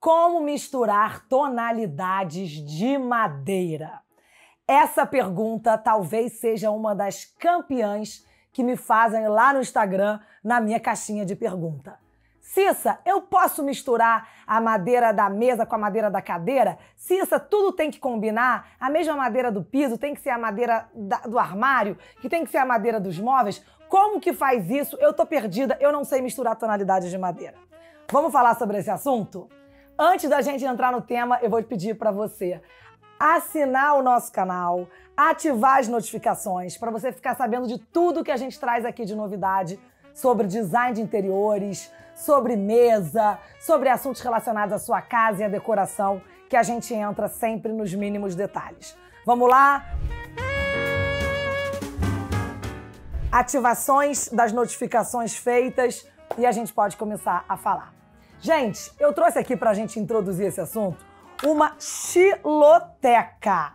Como misturar tonalidades de madeira? Essa pergunta talvez seja uma das campeãs que me fazem lá no Instagram, na minha caixinha de pergunta. Cissa, eu posso misturar a madeira da mesa com a madeira da cadeira? Cissa, tudo tem que combinar? A mesma madeira do piso tem que ser a madeira do armário? Que tem que ser a madeira dos móveis? Como que faz isso? Eu tô perdida, eu não sei misturar tonalidades de madeira. Vamos falar sobre esse assunto? Antes da gente entrar no tema, eu vou pedir para você assinar o nosso canal, ativar as notificações, para você ficar sabendo de tudo que a gente traz aqui de novidade sobre design de interiores, sobre mesa, sobre assuntos relacionados à sua casa e à decoração, que a gente entra sempre nos mínimos detalhes. Vamos lá? Ativações das notificações feitas e a gente pode começar a falar. Gente, eu trouxe aqui pra gente introduzir esse assunto uma xiloteca.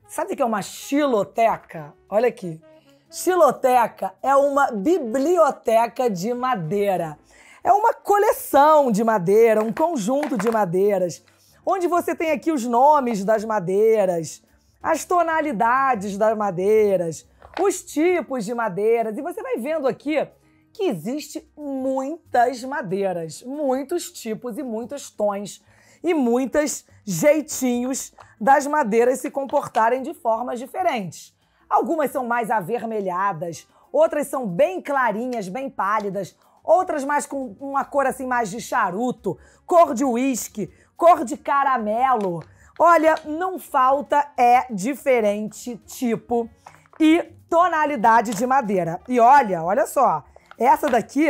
Sabe o que é uma xiloteca? Olha aqui. Xiloteca é uma biblioteca de madeira. É uma coleção de madeira, um conjunto de madeiras, onde você tem aqui os nomes das madeiras, as tonalidades das madeiras, os tipos de madeiras. E você vai vendo aqui que existe muitas madeiras, muitos tipos e muitos tons e muitos jeitinhos das madeiras se comportarem de formas diferentes. Algumas são mais avermelhadas, outras são bem clarinhas, bem pálidas, outras mais com uma cor assim mais de charuto, cor de uísque, cor de caramelo. Olha, não falta diferente tipo e tonalidade de madeira. E olha só, essa daqui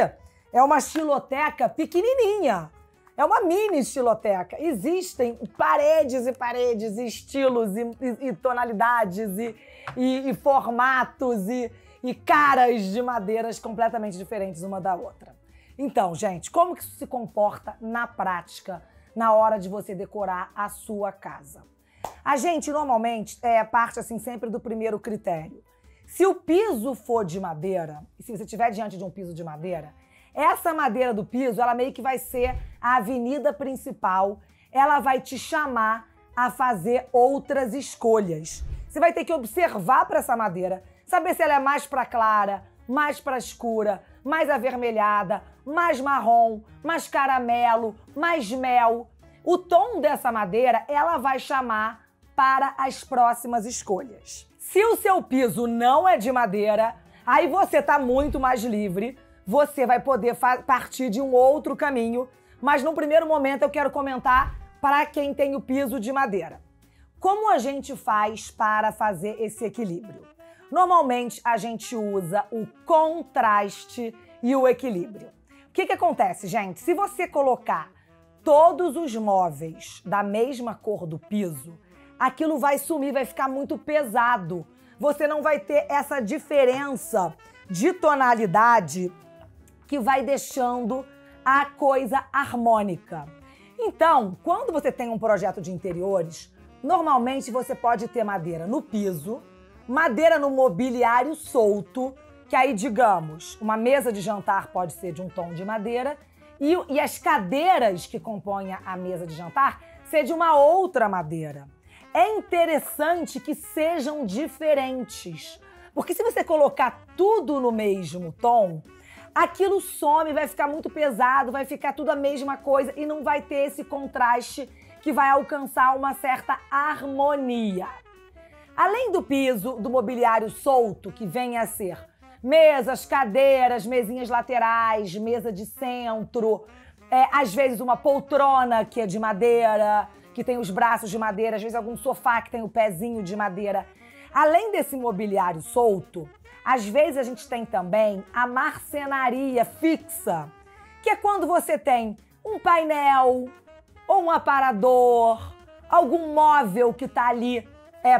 é uma xiloteca pequenininha. É uma mini xiloteca. Existem paredes e paredes, e estilos, e tonalidades, e formatos, e caras de madeiras completamente diferentes uma da outra. Então, gente, como que isso se comporta na prática, na hora de você decorar a sua casa? A gente, normalmente, parte assim sempre do primeiro critério. Se o piso for de madeira, e se você estiver diante de um piso de madeira, essa madeira do piso, ela meio que vai ser a avenida principal, ela vai te chamar a fazer outras escolhas. Você vai ter que observar para essa madeira, saber se ela é mais para clara, mais para escura, mais avermelhada, mais marrom, mais caramelo, mais mel. O tom dessa madeira, ela vai chamar para as próximas escolhas. Se o seu piso não é de madeira, aí você está muito mais livre, você vai poder partir de um outro caminho, mas num primeiro momento eu quero comentar para quem tem o piso de madeira. Como a gente faz para fazer esse equilíbrio? Normalmente a gente usa o contraste e o equilíbrio. O que acontece, gente? Se você colocar todos os móveis da mesma cor do piso, aquilo vai sumir, vai ficar muito pesado. Você não vai ter essa diferença de tonalidade que vai deixando a coisa harmônica. Então, quando você tem um projeto de interiores, normalmente você pode ter madeira no piso, madeira no mobiliário solto, que aí, digamos, uma mesa de jantar pode ser de um tom de madeira e as cadeiras que compõem a mesa de jantar ser de uma outra madeira. É interessante que sejam diferentes, porque se você colocar tudo no mesmo tom, aquilo some, vai ficar muito pesado, vai ficar tudo a mesma coisa e não vai ter esse contraste que vai alcançar uma certa harmonia. Além do piso, do mobiliário solto, que vem a ser mesas, cadeiras, mesinhas laterais, mesa de centro, às vezes uma poltrona que é de madeira, que tem os braços de madeira, às vezes algum sofá que tem o pezinho de madeira. Além desse mobiliário solto, às vezes a gente tem também a marcenaria fixa, que é quando você tem um painel ou um aparador, algum móvel que está ali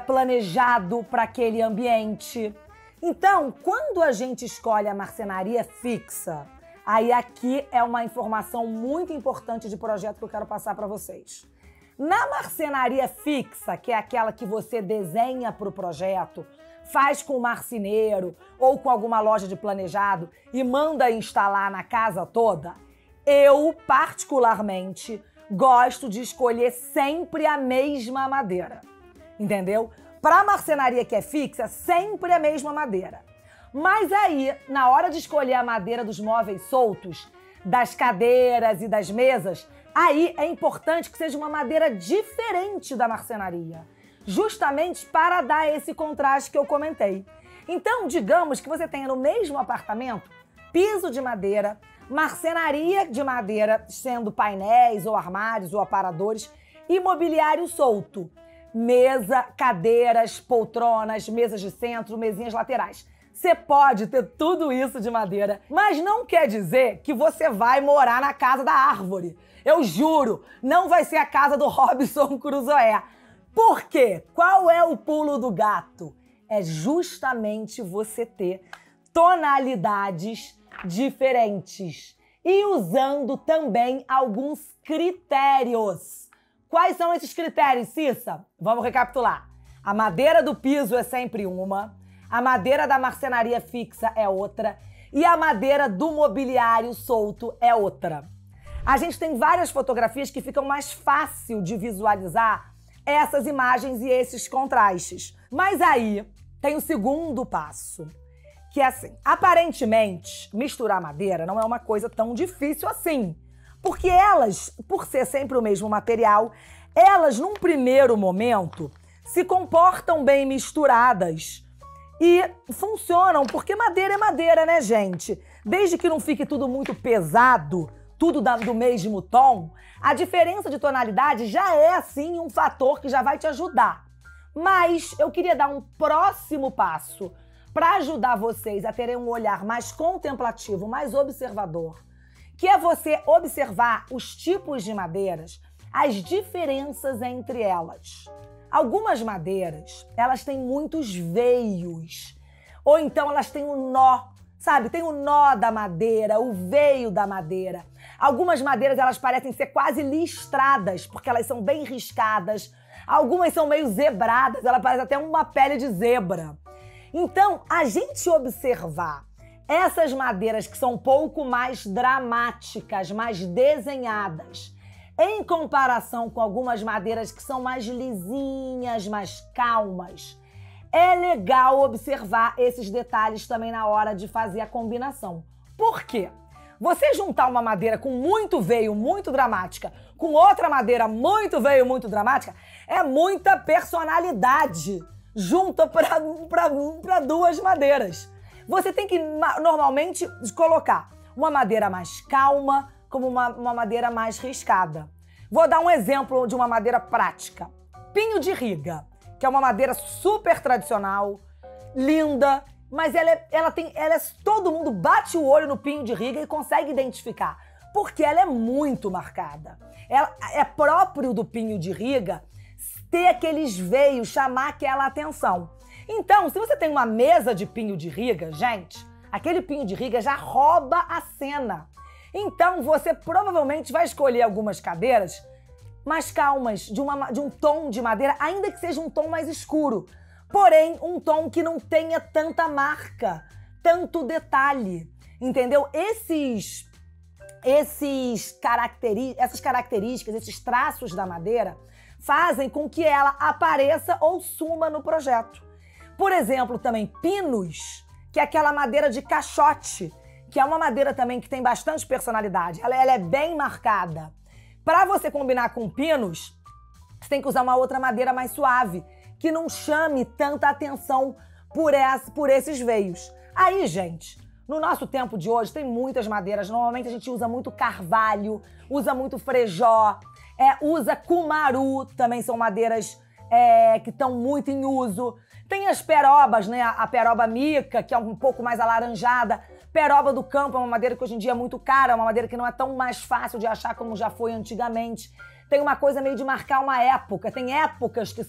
planejado para aquele ambiente. Então, quando a gente escolhe a marcenaria fixa, aí aqui é uma informação muito importante de projeto que eu quero passar para vocês. Na marcenaria fixa, que é aquela que você desenha para o projeto, faz com o marceneiro ou com alguma loja de planejado e manda instalar na casa toda, eu, particularmente, gosto de escolher sempre a mesma madeira, entendeu? Para marcenaria que é fixa, sempre a mesma madeira. Mas aí, na hora de escolher a madeira dos móveis soltos, das cadeiras e das mesas, aí é importante que seja uma madeira diferente da marcenaria, justamente para dar esse contraste que eu comentei. Então, digamos que você tenha no mesmo apartamento piso de madeira, marcenaria de madeira, sendo painéis ou armários ou aparadores, e mobiliário solto, mesa, cadeiras, poltronas, mesas de centro, mesinhas laterais. Você pode ter tudo isso de madeira, mas não quer dizer que você vai morar na casa da árvore. Eu juro, não vai ser a casa do Robinson Crusoe. Por quê? Qual é o pulo do gato? É justamente você ter tonalidades diferentes e usando também alguns critérios. Quais são esses critérios, Cissa? Vamos recapitular. A madeira do piso é sempre uma, a madeira da marcenaria fixa é outra e a madeira do mobiliário solto é outra. A gente tem várias fotografias que ficam mais fácil de visualizar essas imagens e esses contrastes. Mas aí tem o segundo passo, que é assim, aparentemente, misturar madeira não é uma coisa tão difícil assim, porque elas, por ser sempre o mesmo material, elas, num primeiro momento, se comportam bem misturadas e funcionam, porque madeira é madeira, né, gente? Desde que não fique tudo muito pesado, tudo do mesmo tom, a diferença de tonalidade já é, assim, um fator que já vai te ajudar. Mas eu queria dar um próximo passo para ajudar vocês a terem um olhar mais contemplativo, mais observador, que é você observar os tipos de madeiras, as diferenças entre elas. Algumas madeiras, elas têm muitos veios, ou então elas têm um nó, sabe? Tem o nó da madeira, o veio da madeira. Algumas madeiras, elas parecem ser quase listradas, porque elas são bem riscadas. Algumas são meio zebradas, ela parece até uma pele de zebra. Então, a gente observar essas madeiras que são um pouco mais dramáticas, mais desenhadas, em comparação com algumas madeiras que são mais lisinhas, mais calmas, é legal observar esses detalhes também na hora de fazer a combinação. Por quê? Você juntar uma madeira com muito veio, muito dramática, com outra madeira muito veio, muito dramática, é muita personalidade junta para duas madeiras. Você tem que, normalmente, colocar uma madeira mais calma como uma madeira mais riscada. Vou dar um exemplo de uma madeira prática. Pinho de riga, que é uma madeira super tradicional, linda, mas todo mundo bate o olho no pinho de riga e consegue identificar, porque ela é muito marcada. Ela é próprio do pinho de riga ter aqueles veios, chamar aquela atenção. Então, se você tem uma mesa de pinho de riga, gente, aquele pinho de riga já rouba a cena. Então, você provavelmente vai escolher algumas cadeiras mais calmas, de um tom de madeira, ainda que seja um tom mais escuro. Porém, um tom que não tenha tanta marca, tanto detalhe, entendeu? Essas características, esses traços da madeira fazem com que ela apareça ou suma no projeto. Por exemplo, também pinos, que é aquela madeira de caixote, que é uma madeira também que tem bastante personalidade. Ela é bem marcada. Para você combinar com pinos, você tem que usar uma outra madeira mais suave, que não chame tanta atenção por esses veios. Aí, gente, no nosso tempo de hoje tem muitas madeiras. Normalmente a gente usa muito carvalho, usa muito frejó, usa cumaru, também são madeiras que estão muito em uso. Tem as perobas, né? A peroba mica, que é um pouco mais alaranjada. Peroba do campo é uma madeira que hoje em dia é muito cara, é uma madeira que não é tão mais fácil de achar como já foi antigamente. Tem uma coisa meio de marcar uma época. Tem épocas que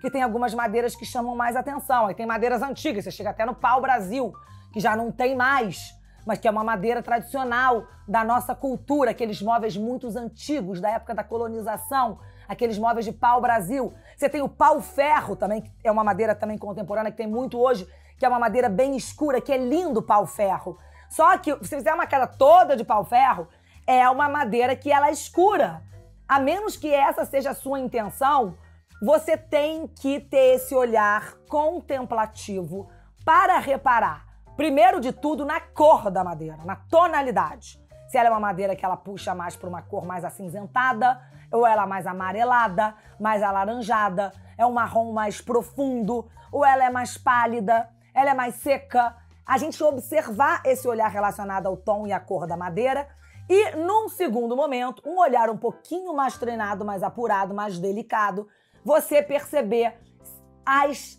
tem algumas madeiras que chamam mais atenção. Aí tem madeiras antigas, você chega até no pau-brasil, que já não tem mais, mas que é uma madeira tradicional da nossa cultura, aqueles móveis muito antigos, da época da colonização, aqueles móveis de pau-brasil. Você tem o pau-ferro também, que é uma madeira também contemporânea, que tem muito hoje, que é uma madeira bem escura, que é lindo o pau-ferro. Só que, se fizer uma queda toda de pau-ferro, é uma madeira que ela é escura, A menos que essa seja a sua intenção, você tem que ter esse olhar contemplativo para reparar, primeiro de tudo, na cor da madeira, na tonalidade. Se ela é uma madeira que ela puxa mais para uma cor mais acinzentada, ou ela é mais amarelada, mais alaranjada, é um marrom mais profundo, ou ela é mais pálida, ela é mais seca. A gente observar esse olhar relacionado ao tom e à cor da madeira e, num segundo momento, um olhar um pouquinho mais treinado, mais apurado, mais delicado, você perceber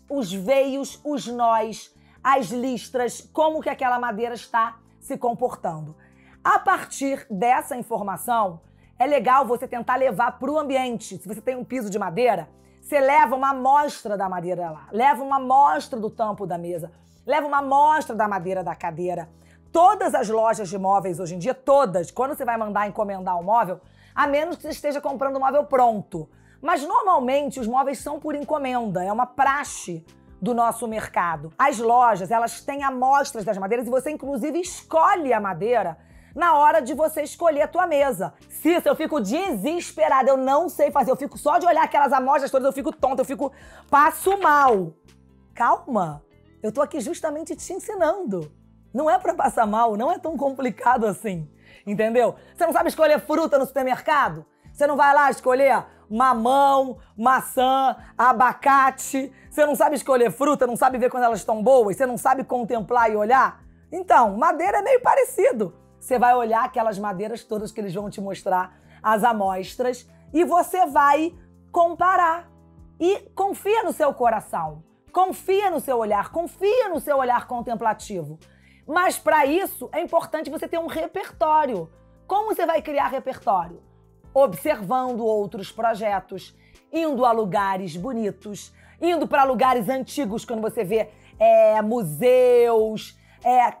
os veios, os nós, as listras, como que aquela madeira está se comportando. A partir dessa informação, é legal você tentar levar para o ambiente. Se você tem um piso de madeira, você leva uma amostra da madeira lá, leva uma amostra do tampo da mesa, leva uma amostra da madeira da cadeira. Todas as lojas de móveis hoje em dia, todas, quando você vai mandar encomendar um móvel, a menos que você esteja comprando um móvel pronto. Mas normalmente os móveis são por encomenda, é uma praxe do nosso mercado. As lojas, elas têm amostras das madeiras e você inclusive escolhe a madeira na hora de você escolher a tua mesa. Cissa, eu fico desesperada, eu não sei fazer, eu fico só de olhar aquelas amostras todas, eu fico tonta, passo mal. Calma, eu tô aqui justamente te ensinando. Não é pra passar mal, não é tão complicado assim, entendeu? Você não sabe escolher fruta no supermercado? Você não vai lá escolher mamão, maçã, abacate? Você não sabe escolher fruta, não sabe ver quando elas estão boas? Você não sabe contemplar e olhar? Então, madeira é meio parecido. Você vai olhar aquelas madeiras todas que eles vão te mostrar, as amostras, e você vai comparar. E confia no seu coração, confia no seu olhar contemplativo. Mas para isso é importante você ter um repertório. Como você vai criar repertório? Observando outros projetos, indo a lugares bonitos, indo para lugares antigos, quando você vê museus,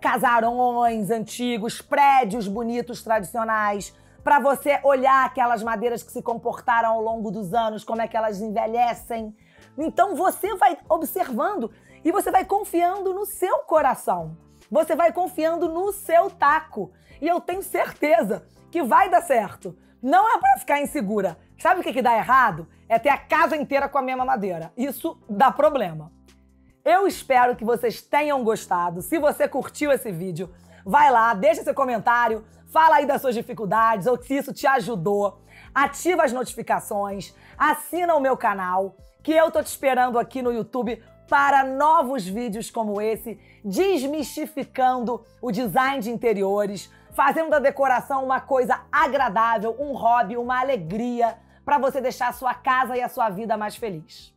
casarões antigos, prédios bonitos, tradicionais, para você olhar aquelas madeiras que se comportaram ao longo dos anos, como é que elas envelhecem. Então você vai observando e você vai confiando no seu coração. Você vai confiando no seu taco. E eu tenho certeza que vai dar certo. Não é para ficar insegura. Sabe o que dá errado? É ter a casa inteira com a mesma madeira. Isso dá problema. Eu espero que vocês tenham gostado. Se você curtiu esse vídeo, vai lá, deixa seu comentário, fala aí das suas dificuldades ou se isso te ajudou. Ativa as notificações, assina o meu canal, que eu tô te esperando aqui no YouTube para novos vídeos como esse, desmistificando o design de interiores, fazendo da decoração uma coisa agradável, um hobby, uma alegria, para você deixar a sua casa e a sua vida mais feliz.